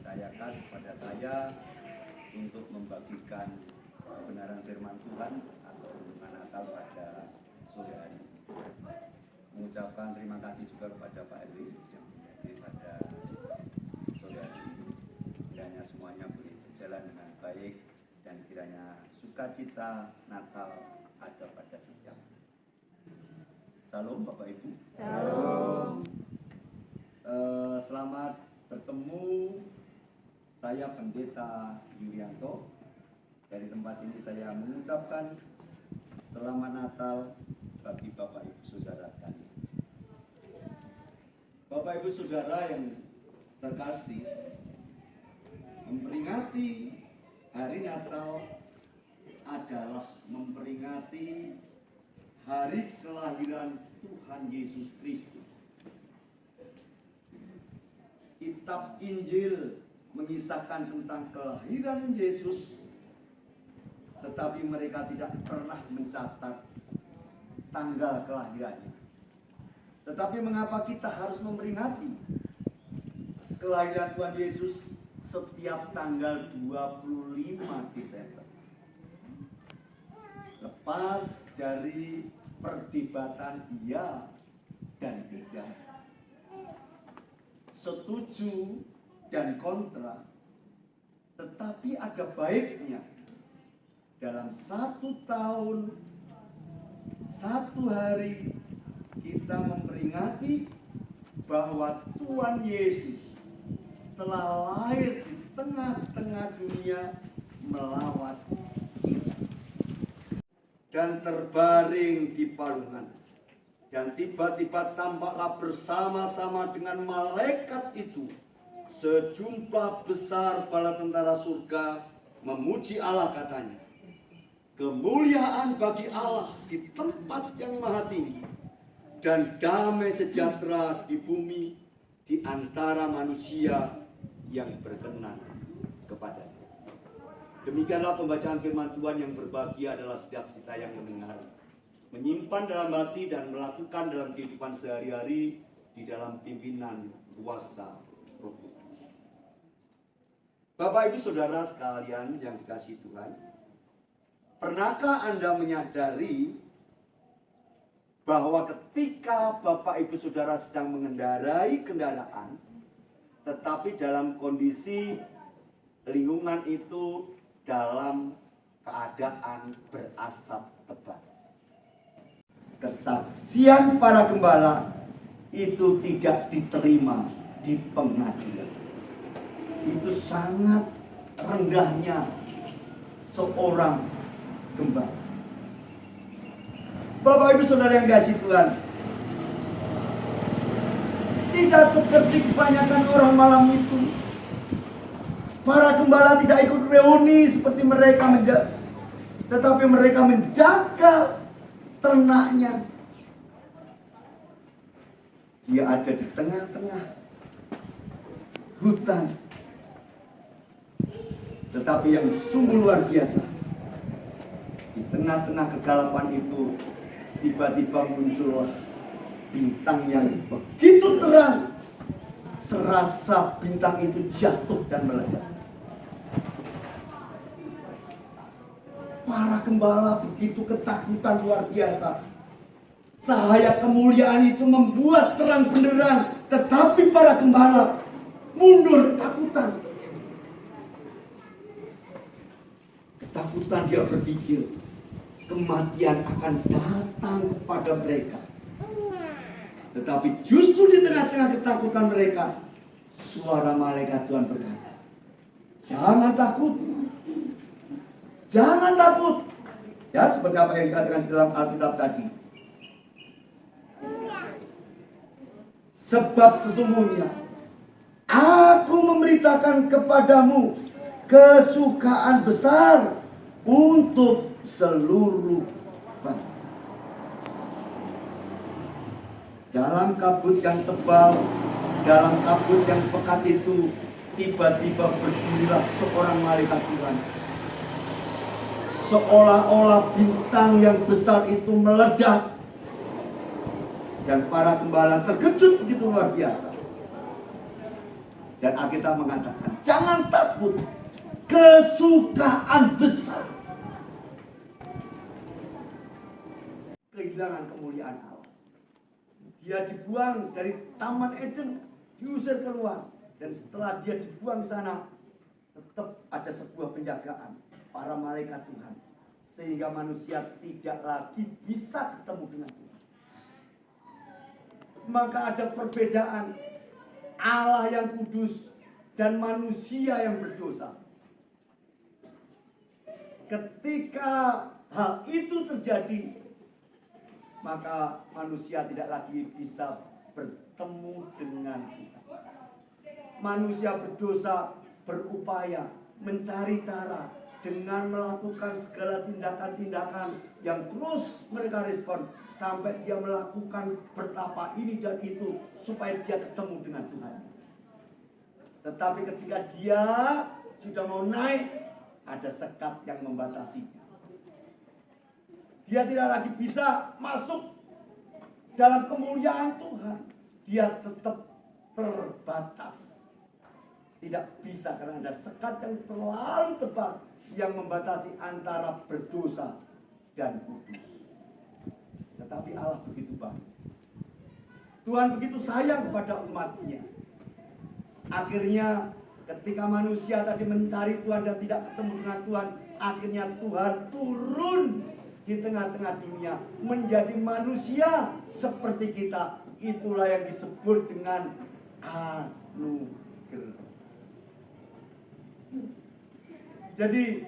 mempercayakan kepada saya untuk membagikan kebenaran firman Tuhan atau renungan Natal pada sore hari. Mengucapkan terima kasih juga kepada Pak Erwin yang hadir pada sore hari. Kiranya semuanya boleh berjalan dengan baik dan kiranya sukacita Natal ada pada setiap. Salam Bapak Ibu. Salam. Selamat bertemu. Saya Pendeta Yulianto. Dari tempat ini saya mengucapkan selamat Natal bagi Bapak Ibu Saudara sekalian. Bapak Ibu Saudara yang terkasih, memperingati hari Natal adalah memperingati hari kelahiran Tuhan Yesus Kristus. Kitab Injil mengisahkan tentang kelahiran Yesus, tetapi mereka tidak pernah mencatat tanggal kelahirannya. Tetapi mengapa kita harus memperingati kelahiran Tuhan Yesus setiap tanggal 25 Desember? Lepas dari perdebatan iya dan tidak, setuju dan kontra, tetapi ada baiknya dalam 1 tahun 1 hari kita memperingati bahwa Tuhan Yesus telah lahir di tengah-tengah dunia melawat kita dan terbaring di palungan. Dan tiba-tiba tampaklah bersama-sama dengan malaikat itu sejumlah besar bala tentara surga memuji Allah, katanya, kemuliaan bagi Allah di tempat yang maha tinggi dan damai sejahtera di bumi di antara manusia yang berkenan kepadanya. Demikianlah pembacaan firman Tuhan. Yang berbahagia adalah setiap kita yang mendengar, menyimpan dalam hati dan melakukan dalam kehidupan sehari-hari di dalam pimpinan kuasa Roh Kudus. Bapak Ibu Saudara sekalian yang dikasihi Tuhan, pernahkah Anda menyadari bahwa ketika Bapak Ibu Saudara sedang mengendarai kendaraan, tetapi dalam kondisi lingkungan itu dalam keadaan berasap tebal, kesaksian para gembala itu tidak diterima di pengadilan? Itu sangat rendahnya seorang gembala. Bapak Ibu Saudara yang kasih Tuhan, tidak seperti kebanyakan orang malam itu. Para gembala tidak ikut reuni seperti mereka tetapi mereka menjaga ternaknya. Dia ada di tengah-tengah hutan. Tetapi yang sungguh luar biasa, di tengah-tengah kegelapan itu tiba-tiba muncullah bintang yang begitu terang serasa bintang itu jatuh dan meledak. Para gembala begitu ketakutan luar biasa. Cahaya kemuliaan itu membuat terang benderang, tetapi para gembala mundur ketakutan. Ketakutan, dia berpikir kematian akan datang kepada mereka. Tetapi justru di tengah-tengah ketakutan mereka, suara malaikat Tuhan berkata, jangan takut. Jangan takut. Ya, seperti apa yang dikatakan di dalam Alkitab tadi. Sebab sesungguhnya aku memberitakan kepadamu kesukaan besar untuk seluruh bangsa. Dalam kabut yang tebal, dalam kabut yang pekat itu, tiba-tiba berdirilah seorang malaikat Tuhan. Seolah-olah bintang yang besar itu meledak. Dan para gembala terkejut begitu luar biasa. Dan Alkitab mengatakan, jangan takut, kesukaan besar. Kehilangan kemuliaan Allah. Dia dibuang dari Taman Eden, diusir keluar. Dan setelah dia dibuang sana, tetap ada sebuah penjagaan para malaikat Tuhan, sehingga manusia tidak lagi bisa ketemu dengan Tuhan. Maka ada perbedaan Allah yang kudus dan manusia yang berdosa. Ketika hal itu terjadi, maka manusia tidak lagi bisa bertemu dengan Tuhan. Manusia berdosa berupaya mencari cara dengan melakukan segala tindakan-tindakan yang terus mereka respon sampai dia melakukan bertapa ini dan itu supaya dia ketemu dengan Tuhan. Tetapi ketika dia sudah mau naik, ada sekat yang membatasinya. Dia tidak lagi bisa masuk dalam kemuliaan Tuhan. Dia tetap terbatas. Tidak bisa karena ada sekat yang terlalu tebal yang membatasi antara berdosa dan kudus. Tetapi Allah begitu baik. Tuhan begitu sayang kepada umatnya. Akhirnya ketika manusia tadi mencari Tuhan dan tidak ketemu dengan Tuhan, akhirnya Tuhan turun di tengah-tengah dunia menjadi manusia seperti kita. Itulah yang disebut dengan anugerah. Jadi,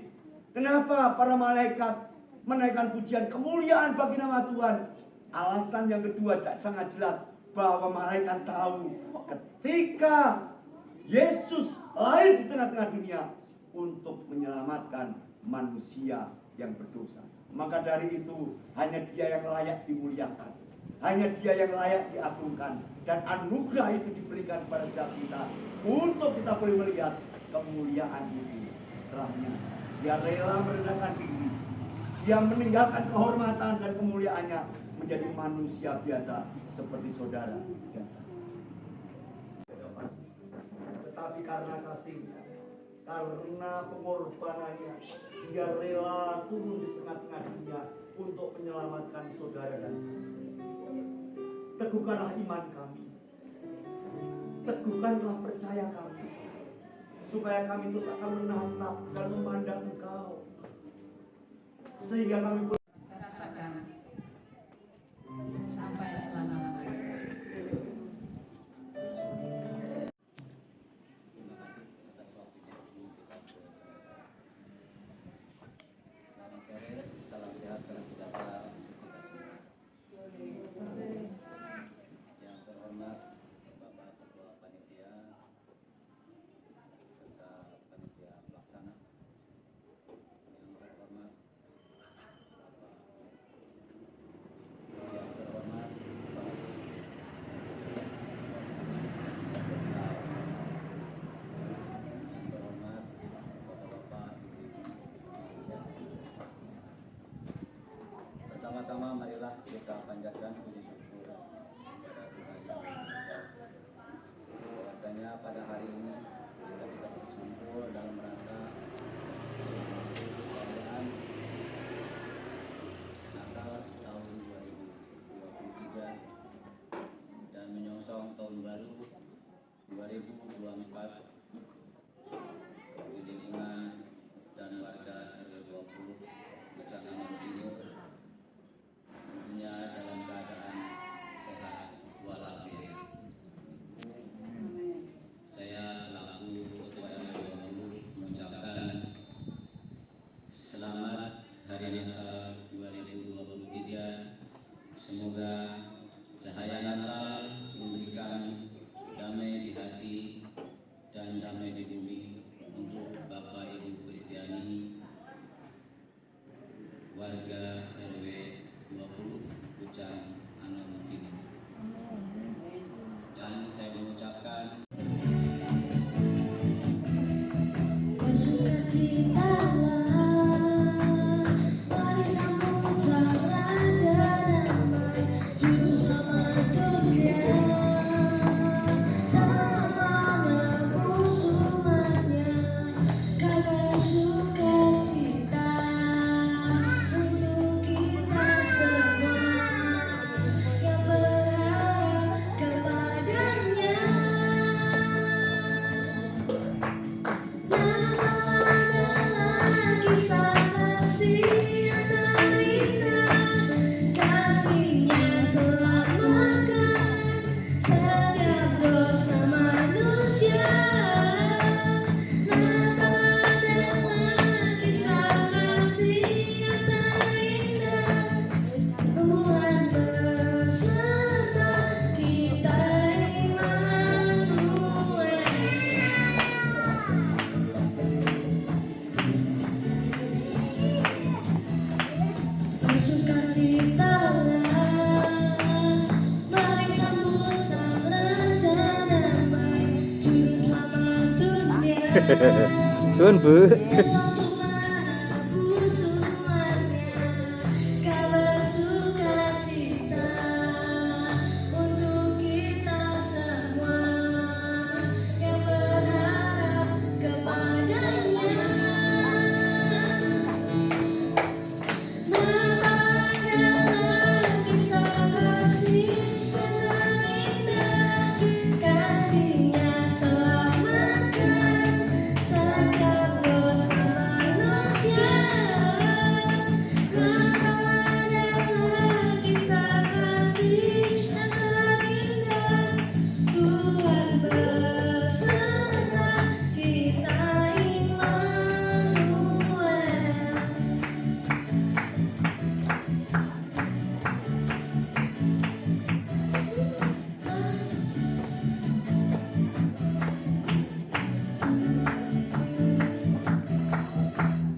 kenapa para malaikat menaikkan pujian kemuliaan bagi nama Tuhan? Alasan yang kedua sangat jelas, bahwa malaikat tahu ketika Yesus lahir di tengah-tengah dunia untuk menyelamatkan manusia yang berdosa. Maka dari itu, hanya Dia yang layak dimuliakan, hanya Dia yang layak diagungkan, dan anugerah itu diberikan kepada setiap kita untuk kita boleh melihat kemuliaan itu. Terahnya, Dia rela merendahkan diri. Dia meninggalkan kehormatan dan kemuliaannya menjadi manusia biasa seperti saudara dan saya. Tetapi karena kasihnya, karena pengorbanannya, Dia rela turun di tengah-tengah dunia untuk menyelamatkan saudara dan saya. Teguhkanlah iman kami, teguhkanlah percaya kami, supaya kami terus akan menatap dan memandang Engkau, sehingga kami pun rasakan sampai selama-lamanya. Selamat sore, salam sehat, salam sejahtera untuk kita semua. Yang terhormat Bapak Ketua Panitia serta Panitia Pelaksana. Yang terhormat pertama-tama marilah kita panjatkan puji syukur kepada Tuhan Yang Maha Esa. Kisah kasih yang terindah, kasihnya selamatkan setiap dosa manusia. Natal adalah kisah kasih yang terindah, Tuhan beserta kita Immanuel. Bersukacitalah, mari sambut Sang Raja Damai, Juru Selamat dunia. Sun Bu. Elok untuk menebus semuanya, kabar sukacita untuk kita semua yang berharap kepadanya. Natal adalah kisah kasih yang terindah, kasihnya selamatkan setiap dosa manusia. Natal adalah kisah kasih yang terindah, Tuhan beserta kita Immanuel.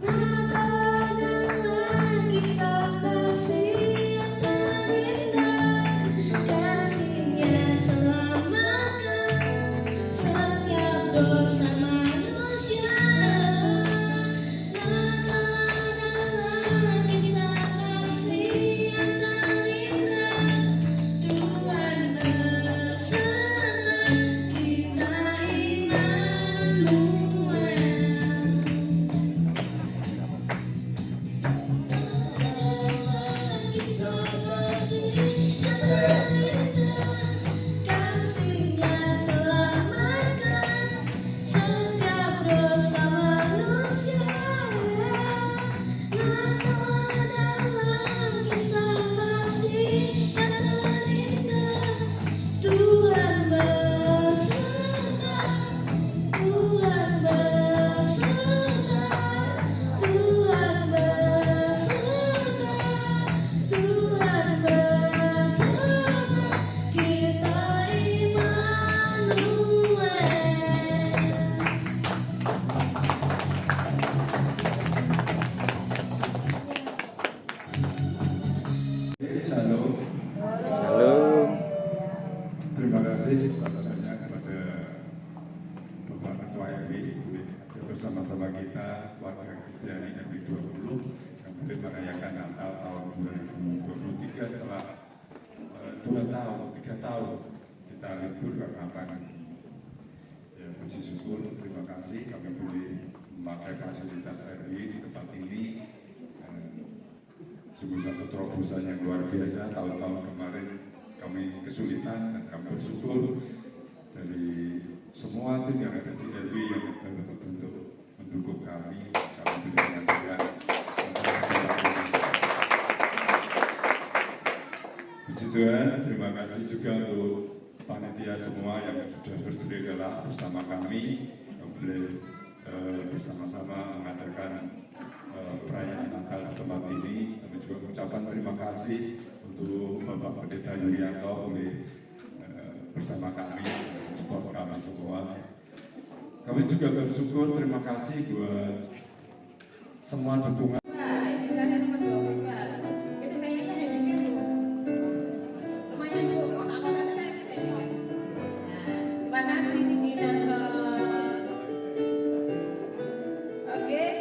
Natal adalah kisah kasih yang terindah, kasihnya selamatkan setiap dosa manusia. Natal adalah kisah kasih yang terindah, Tuhan beserta kita Immanuel. Kisah kasih yang terindah, kasihnya selamatkan setiap dosa manusia. Natal adalah kisah kasih yang terindah, Tuhan beserta, Tuhan beserta, Tuhan beserta, Tuhan beserta kita Immanuel. Shalom. Shalom. Terima kasih sebesar-besarnya kepada Bapak Ketua RW bersama-sama kita warga Kristiani RW 20 yang boleh merayakan Natal tahun 2023 setelah 3 tahun kita libur karena ya, puji syukur, terima kasih kami boleh memakai fasilitas RW di tempat ini. Sungguh satu terobosan yang luar biasa. Tahun-tahun kemarin kami kesulitan dan kami bersyukur dari semua tim yang ada di RW yang betul-betul mendukung kami dengan Tuhan. Puji Tuhan, terima kasih juga untuk panitia semua yang sudah bersedia bersama kami yang boleh bersama-sama mengadakan perayaan Natal di tempat ini. Kami juga mengucapkan terima kasih untuk Bapak Pendeta Yurianto boleh bersama kami, support kami semua. Kami juga bersyukur, terima kasih buat semua dukungan. Bicara nomor 22. Itu kayaknya ada dikit tuh. Lumayan tuh. Otak-otak ada di sini. Nah, terima kasih Dinanto. Oke.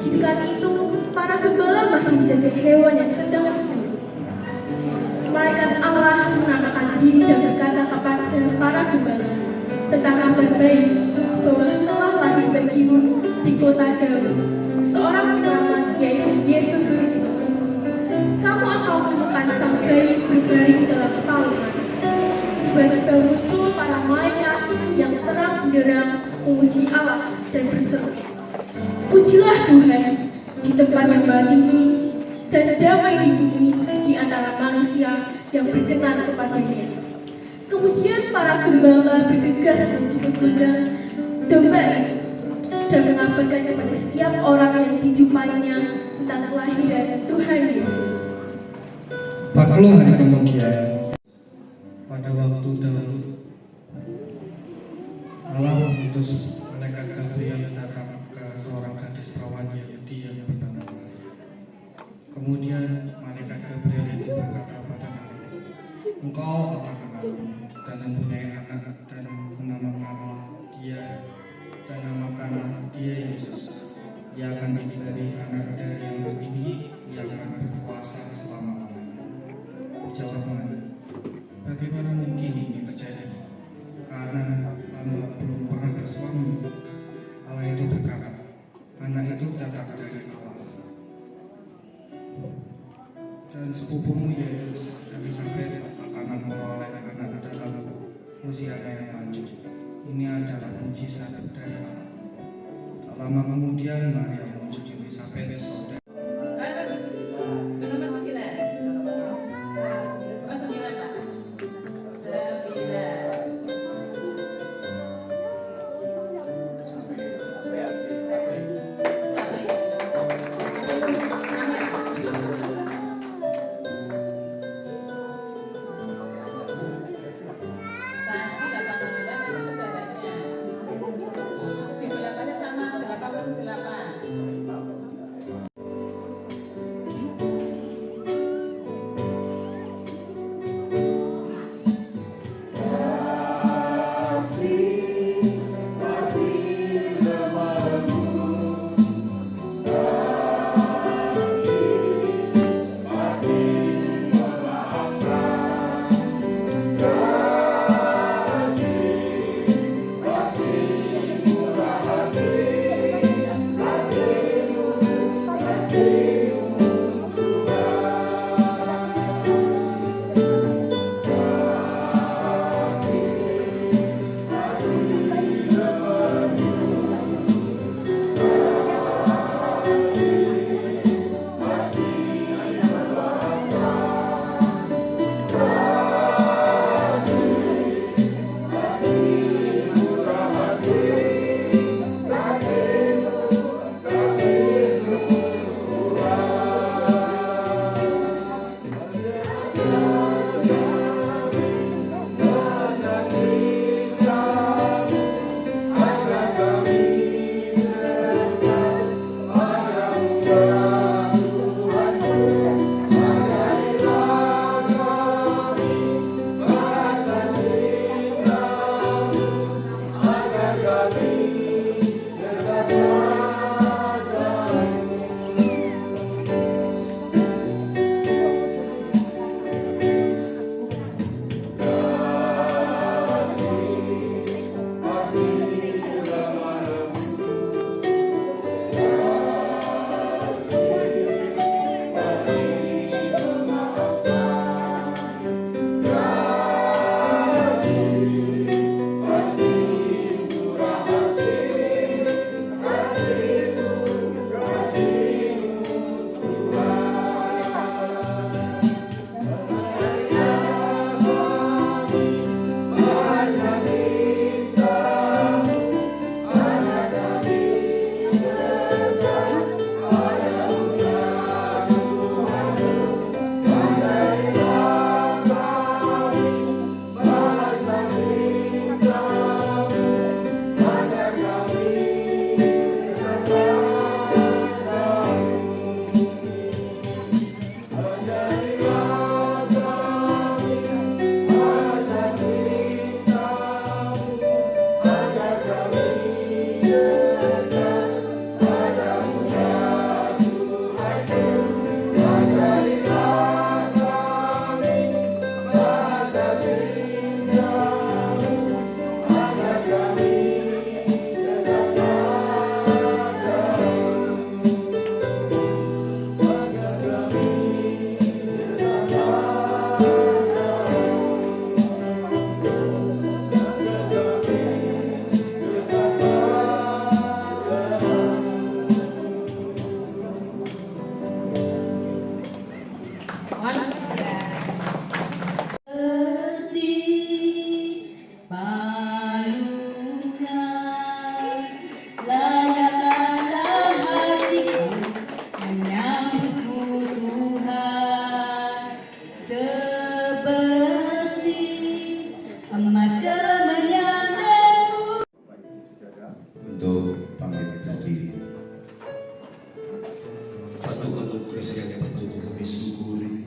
Ketika itu, para gembala masih menjaga hewan yang sedang tidur. Malaikat Allah mengangkat diri dan berkata kepada para gembala, tentang kabar baik bahwa telah lahir bagimu di kota Daud seorang penyelamat, yaitu Yesus Kristus. Kamu akan menemukan sang bayi berbaring dalam palungan. Tiba-tiba muncul para malaikat yang terang benderang memuji Allah dan berseru, pujilah Tuhan di tempat yang maha tinggi, dan damai di bumi di antara manusia yang berkenan kepadanya. Kemudian para gembala bergegas menuju ke kandang domba itu dan mengabarkan kepada setiap orang yang dijumpainya tentang kelahiran Tuhan Yesus. 40 hari kemudian, pada waktu dahulu, Allah mengutus malaikat Gabriel datang ke seorang gadis perawan Yahudi yang bernama Maria. Kemudian malaikat Gabriel itu berkata pada Maria, engkau akan mengandung dan mempunyai anak dan menamakanlah dia Yesus. Ia akan diberi anak dari yang tertinggi, ia akan berkuasa selama-lamanya. Jawab Maria, bagaimana mungkin ini terjadi? Karena hamba belum pernah bersuami. Allah itu berkata, anak itu datang dari Allah. Dan sepupumu yaitu Elisabet akan memperoleh anak dalam usianya yang lanjut. Ini adalah mujizat dari Allah. Tak lama kemudian Maria mengunjungi Elisabet, saudara. Nomor 9. Oh, 9, Pak. 9. Di belakangnya sama 88. satu anugerah yang patut kami syukuri,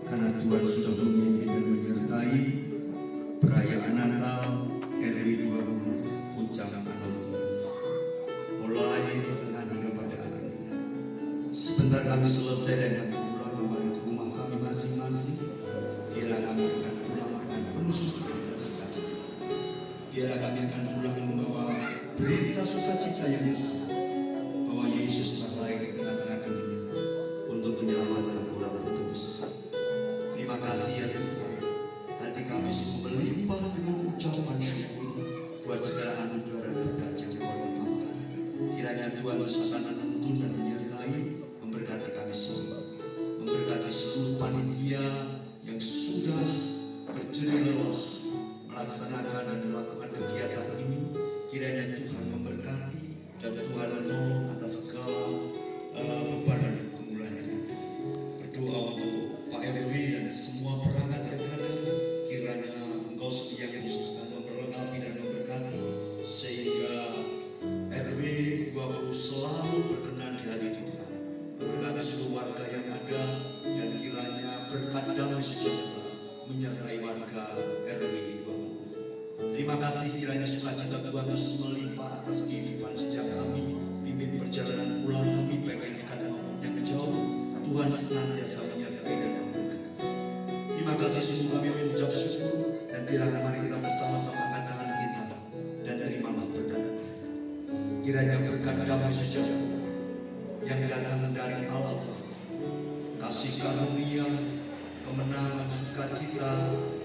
karena Tuhan sudah memimpin dan menyertai perayaan Natal RW 20 Pucang Anonymous, mulai pertengahan hingga pada akhirnya. Sebentar kami selesai dan kami pulang kembali ke rumah kami masing-masing, biarlah kami akan pulang dengan penuh syukur dan sukacita. Biarlah kami akan pulang membawa berita sukacita yang besar bahwa Yesus telah lahir di tengah-tengah dunia untuk menyelamatkan orang berdosa. Terima kasih ya Tuhan, hati kami sungguh melimpah dengan ucapan syukur buat segala anugerah dan berkat yang Kau limpahkan. Kiranya Tuhan terus akan menuntun dan menyertai, memberkati kami semua, memberkati seluruh panitia yang sudah berjerih lelah melaksanakan dan melakukan kegiatan ini. Kiranya Tuhan memberkati dan Tuhan menolong atas segala beban dan pergumulan yang ada. Berdoa untuk Pak RW dan semua perangkat yang ada, kiranya Engkau setia Yesus akan memperlengkapi dan memberkati sehingga RW 20 selalu berkenan di hati Tuhan, memberkati seluruh warga yang ada, dan kiranya berkat damai sejahtera menyertai warga RW 20. Terima kasih, kiranya sukacita Tuhan terus melimpah atas kehidupan setiap kami, pimpin perjalanan pulang kami baik yang dekat maupun yang jauh. Tuhan senantiasa menyertai dan memberkati. Terima kasih sungguh kami mengucap syukur, dan biarlah mari kita bersama-sama angkat tangan kita dan terimalah berkat. Kiranya berkat damai sejahtera yang datang dari Allah Bapa, kasih karunia, kemenangan, sukacita,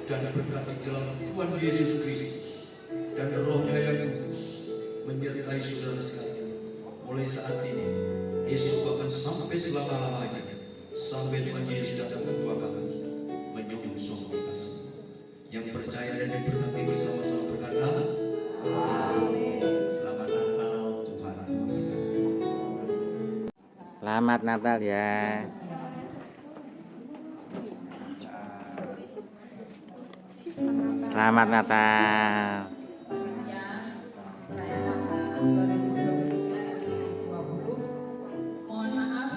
dan berkat di dalam Tuhan Yesus Kristus dan Roh-Nya yang kudus menyertai saudara sekalian mulai saat ini, esok bahkan sampai selama-lamanya, sampai Tuhan Yesus datang kedua kali menyongsong kita semua. Yang percaya dan diberkati bersama-sama berkata, Amin. Selamat Natal, Tuhan memberkati. Selamat Natal ya. Selamat Natal. Mohon maaf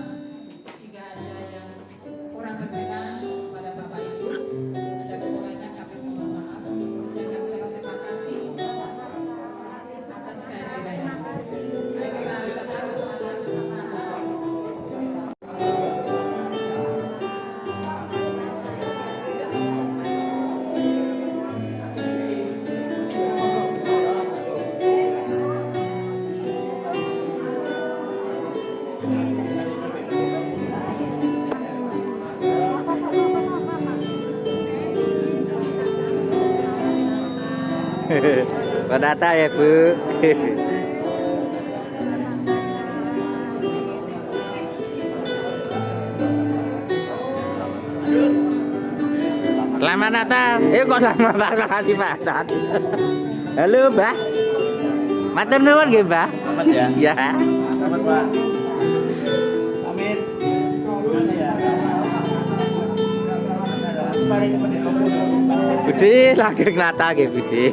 jika ada yang kurang berkenan pada Bapak Ibu, ada kekurangan kami mohon maaf, dan kami ucapkan terima kasih atas kehadirannya. Mari kita ucapkan selamat Natal. Selamat Natal ya Bu. Selamat Natal. Kok selamat Natal kasih Pak Hasan. Halo Mbah. Matur nuwun nggih Mbah. Selamat ya. Ya. Selamat Pak. Amin. Budi lagi Natal nggih Budi.